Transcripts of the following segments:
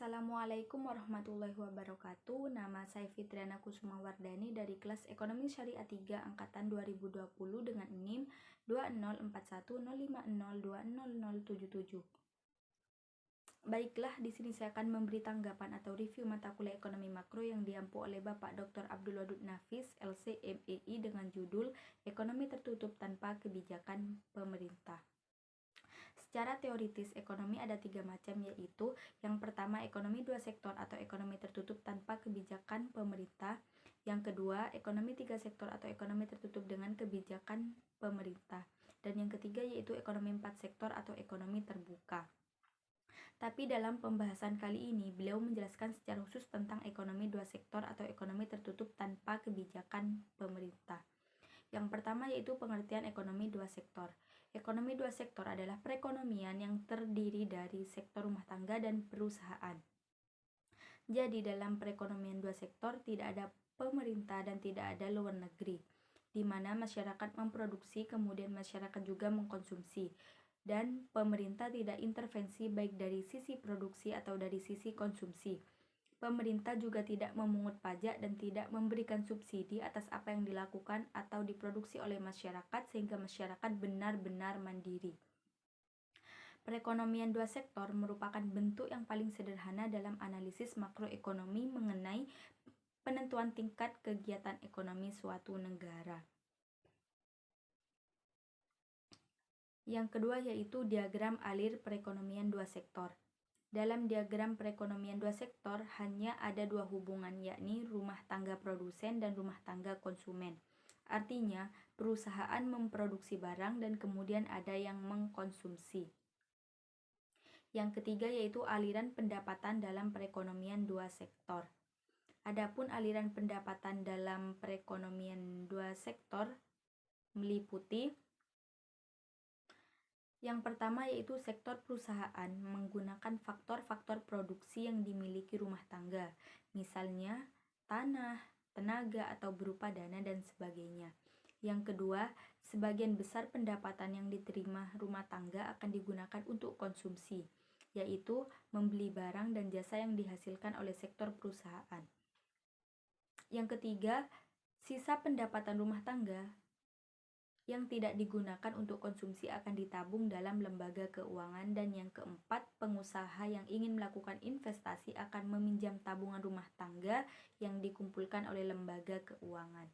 Assalamualaikum warahmatullahi wabarakatuh. Nama saya Fitriana Kusumawardani dari kelas Ekonomi Syariah 3 angkatan 2020 dengan NIM 2041050200077. Baiklah, di sini saya akan memberi tanggapan atau review mata kuliah Ekonomi Makro yang diampu oleh Bapak Dr. Abdul Wadud Nafis, LC MEI dengan judul Ekonomi Tertutup Tanpa Kebijakan Pemerintah. Secara teoritis, ekonomi ada 3 macam, yaitu yang pertama ekonomi 2 sektor atau ekonomi tertutup tanpa kebijakan pemerintah. Yang kedua, ekonomi 3 sektor atau ekonomi tertutup dengan kebijakan pemerintah. Dan yang ketiga yaitu ekonomi 4 sektor atau ekonomi terbuka. Tapi dalam pembahasan kali ini, beliau menjelaskan secara khusus tentang ekonomi 2 sektor atau ekonomi tertutup tanpa kebijakan pemerintah. Yang pertama yaitu pengertian ekonomi 2 sektor. Ekonomi 2 sektor adalah perekonomian yang terdiri dari sektor rumah tangga dan perusahaan. Jadi dalam perekonomian 2 sektor tidak ada pemerintah dan tidak ada luar negeri, di mana masyarakat memproduksi kemudian masyarakat juga mengkonsumsi, dan pemerintah tidak intervensi baik dari sisi produksi atau dari sisi konsumsi. Pemerintah juga tidak memungut pajak dan tidak memberikan subsidi atas apa yang dilakukan atau diproduksi oleh masyarakat sehingga masyarakat benar-benar mandiri. Perekonomian 2 sektor merupakan bentuk yang paling sederhana dalam analisis makroekonomi mengenai penentuan tingkat kegiatan ekonomi suatu negara. Yang kedua yaitu diagram alir perekonomian 2 sektor. Dalam diagram perekonomian 2 sektor hanya ada 2 hubungan, yakni rumah tangga produsen dan rumah tangga konsumen. Artinya, perusahaan memproduksi barang dan kemudian ada yang mengkonsumsi. Yang ketiga yaitu aliran pendapatan dalam perekonomian 2 sektor. Adapun aliran pendapatan dalam perekonomian 2 sektor meliputi yang pertama yaitu sektor perusahaan menggunakan faktor-faktor produksi yang dimiliki rumah tangga, misalnya tanah, tenaga, atau berupa dana dan sebagainya. Yang kedua, sebagian besar pendapatan yang diterima rumah tangga akan digunakan untuk konsumsi, yaitu membeli barang dan jasa yang dihasilkan oleh sektor perusahaan. Yang ketiga, sisa pendapatan rumah tangga yang tidak digunakan untuk konsumsi akan ditabung dalam lembaga keuangan. Dan yang keempat, pengusaha yang ingin melakukan investasi akan meminjam tabungan rumah tangga yang dikumpulkan oleh lembaga keuangan.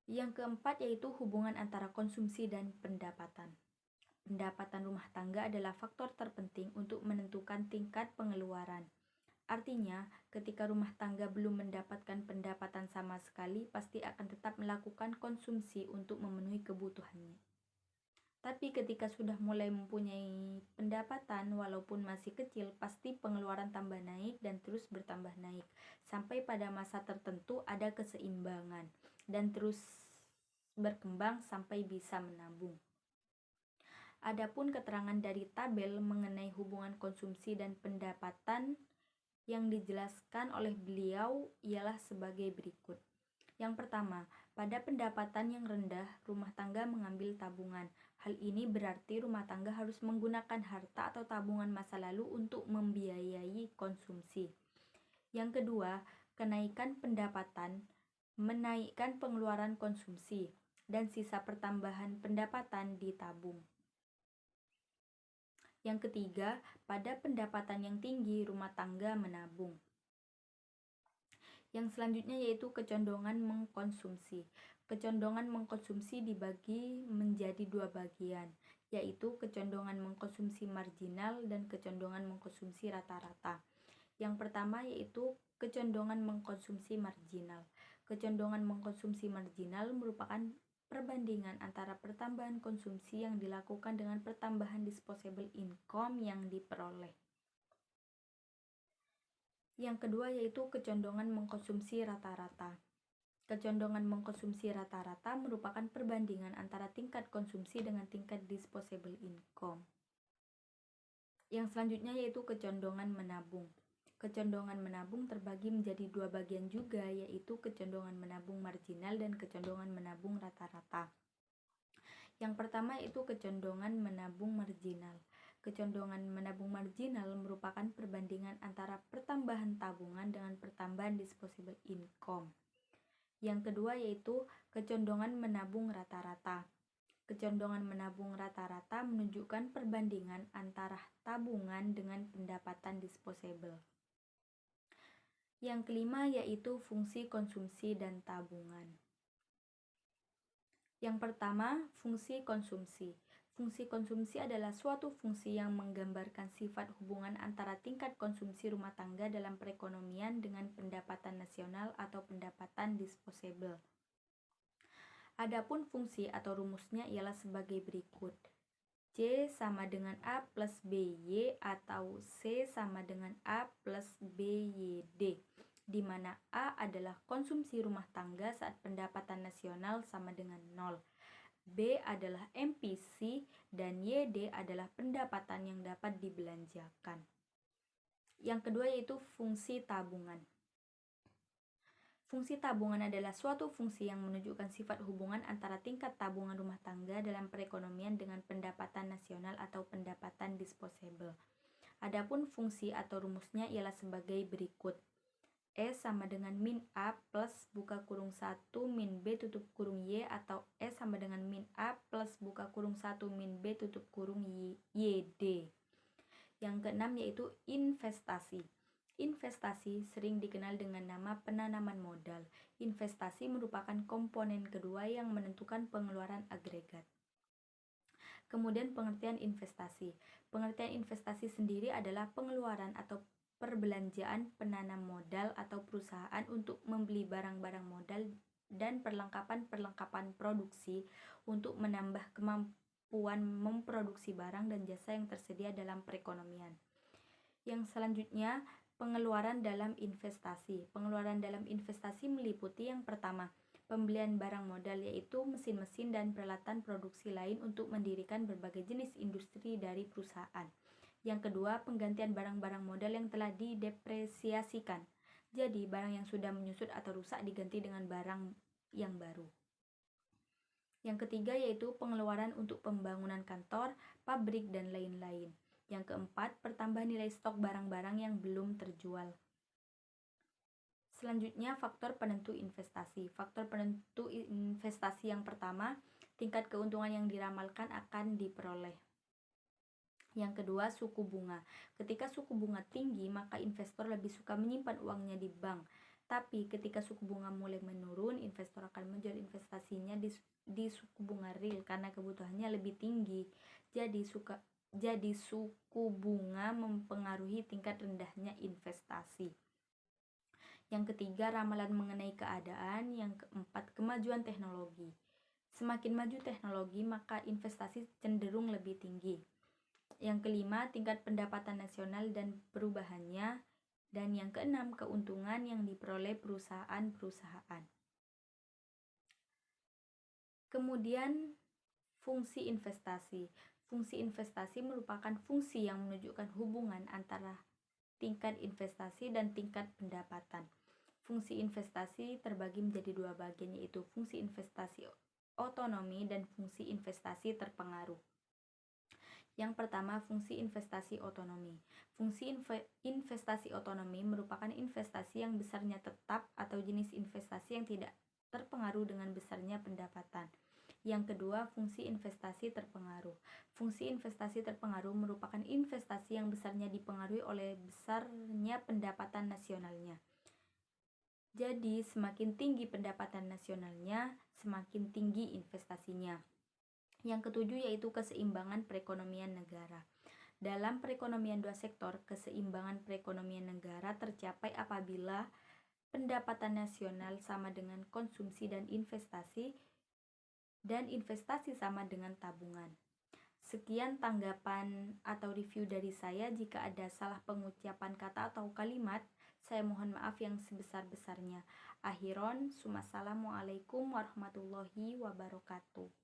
Yang keempat yaitu hubungan antara konsumsi dan pendapatan. Pendapatan rumah tangga adalah faktor terpenting untuk menentukan tingkat pengeluaran. Artinya, ketika rumah tangga belum mendapatkan pendapatan sama sekali, pasti akan tetap melakukan konsumsi untuk memenuhi kebutuhannya. Tapi ketika sudah mulai mempunyai pendapatan, walaupun masih kecil, pasti pengeluaran tambah naik dan terus bertambah naik. Sampai pada masa tertentu ada keseimbangan dan terus berkembang sampai bisa menabung. Adapun keterangan dari tabel mengenai hubungan konsumsi dan pendapatan yang dijelaskan oleh beliau ialah sebagai berikut. Yang pertama, pada pendapatan yang rendah, rumah tangga mengambil tabungan. Hal ini berarti rumah tangga harus menggunakan harta atau tabungan masa lalu untuk membiayai konsumsi. Yang kedua, kenaikan pendapatan menaikkan pengeluaran konsumsi dan sisa pertambahan pendapatan ditabung. Yang ketiga, pada pendapatan yang tinggi, rumah tangga menabung. Yang selanjutnya yaitu kecondongan mengkonsumsi. Kecondongan mengkonsumsi dibagi menjadi 2 bagian, yaitu kecondongan mengkonsumsi marginal dan kecondongan mengkonsumsi rata-rata. Yang pertama yaitu kecondongan mengkonsumsi marginal. Kecondongan mengkonsumsi marginal merupakan perbandingan antara pertambahan konsumsi yang dilakukan dengan pertambahan disposable income yang diperoleh. Yang kedua yaitu kecondongan mengkonsumsi rata-rata. Kecondongan mengkonsumsi rata-rata merupakan perbandingan antara tingkat konsumsi dengan tingkat disposable income. Yang selanjutnya yaitu kecondongan menabung. Kecondongan menabung terbagi menjadi 2 bagian juga, yaitu kecondongan menabung marginal dan kecondongan menabung rata-rata. Yang pertama yaitu kecondongan menabung marginal. Kecondongan menabung marginal merupakan perbandingan antara pertambahan tabungan dengan pertambahan disposable income. Yang kedua yaitu kecondongan menabung rata-rata. Kecondongan menabung rata-rata menunjukkan perbandingan antara tabungan dengan pendapatan disposable. Yang kelima yaitu fungsi konsumsi dan tabungan. Yang pertama, fungsi konsumsi. Fungsi konsumsi adalah suatu fungsi yang menggambarkan sifat hubungan antara tingkat konsumsi rumah tangga dalam perekonomian dengan pendapatan nasional atau pendapatan disposable. Adapun fungsi atau rumusnya ialah sebagai berikut. C sama dengan A plus BY atau C sama dengan A plus BYD, di mana A adalah konsumsi rumah tangga saat pendapatan nasional sama dengan 0. B adalah MPC dan YD adalah pendapatan yang dapat dibelanjakan. Yang kedua yaitu fungsi tabungan. Fungsi tabungan adalah suatu fungsi yang menunjukkan sifat hubungan antara tingkat tabungan rumah tangga dalam perekonomian dengan pendapatan nasional atau pendapatan disposable. Adapun fungsi atau rumusnya ialah sebagai berikut. E sama dengan min A plus buka kurung 1 min B tutup kurung Y atau E sama dengan min A plus buka kurung 1 min B tutup kurung YD. Yang keenam yaitu investasi. Investasi sering dikenal dengan nama penanaman modal. Investasi merupakan komponen kedua yang menentukan pengeluaran agregat. Kemudian pengertian investasi. Pengertian investasi sendiri adalah pengeluaran atau perbelanjaan penanam modal atau perusahaan untuk membeli barang-barang modal dan perlengkapan-perlengkapan produksi untuk menambah kemampuan memproduksi barang dan jasa yang tersedia dalam perekonomian. Yang selanjutnya, pengeluaran dalam investasi. Pengeluaran dalam investasi meliputi yang pertama, pembelian barang modal yaitu mesin-mesin dan peralatan produksi lain untuk mendirikan berbagai jenis industri dari perusahaan. Yang kedua, penggantian barang-barang modal yang telah didepresiasikan. Jadi, barang yang sudah menyusut atau rusak diganti dengan barang yang baru. Yang ketiga yaitu pengeluaran untuk pembangunan kantor, pabrik, dan lain-lain. Yang keempat, pertambahan nilai stok barang-barang yang belum terjual. Selanjutnya, faktor penentu investasi. Faktor penentu investasi yang pertama, tingkat keuntungan yang diramalkan akan diperoleh. Yang kedua, suku bunga. Ketika suku bunga tinggi, maka investor lebih suka menyimpan uangnya di bank. Tapi ketika suku bunga mulai menurun, investor akan menjual investasinya di suku bunga real karena kebutuhannya lebih tinggi. Jadi suku bunga mempengaruhi tingkat rendahnya investasi. Yang ketiga, ramalan mengenai keadaan. Yang keempat, kemajuan teknologi. Semakin maju teknologi, maka investasi cenderung lebih tinggi. Yang kelima, tingkat pendapatan nasional dan perubahannya. Dan yang keenam, keuntungan yang diperoleh perusahaan-perusahaan. Kemudian, fungsi investasi. Fungsi investasi merupakan fungsi yang menunjukkan hubungan antara tingkat investasi dan tingkat pendapatan. Fungsi investasi terbagi menjadi dua bagian, yaitu fungsi investasi otonomi dan fungsi investasi terpengaruh. Yang pertama, fungsi investasi otonomi. Fungsi investasi otonomi merupakan investasi yang besarnya tetap atau jenis investasi yang tidak terpengaruh dengan besarnya pendapatan. Yang kedua, fungsi investasi terpengaruh. Fungsi investasi terpengaruh merupakan investasi yang besarnya dipengaruhi oleh besarnya pendapatan nasionalnya. Jadi, semakin tinggi pendapatan nasionalnya, semakin tinggi investasinya. Yang ketujuh yaitu keseimbangan perekonomian negara. Dalam perekonomian dua sektor, keseimbangan perekonomian negara tercapai apabila pendapatan nasional sama dengan konsumsi dan investasi sama dengan tabungan. Sekian tanggapan atau review dari saya. Jika ada salah pengucapan kata atau kalimat, saya mohon maaf yang sebesar-besarnya. Akhiron, assalamualaikum warahmatullahi wabarakatuh.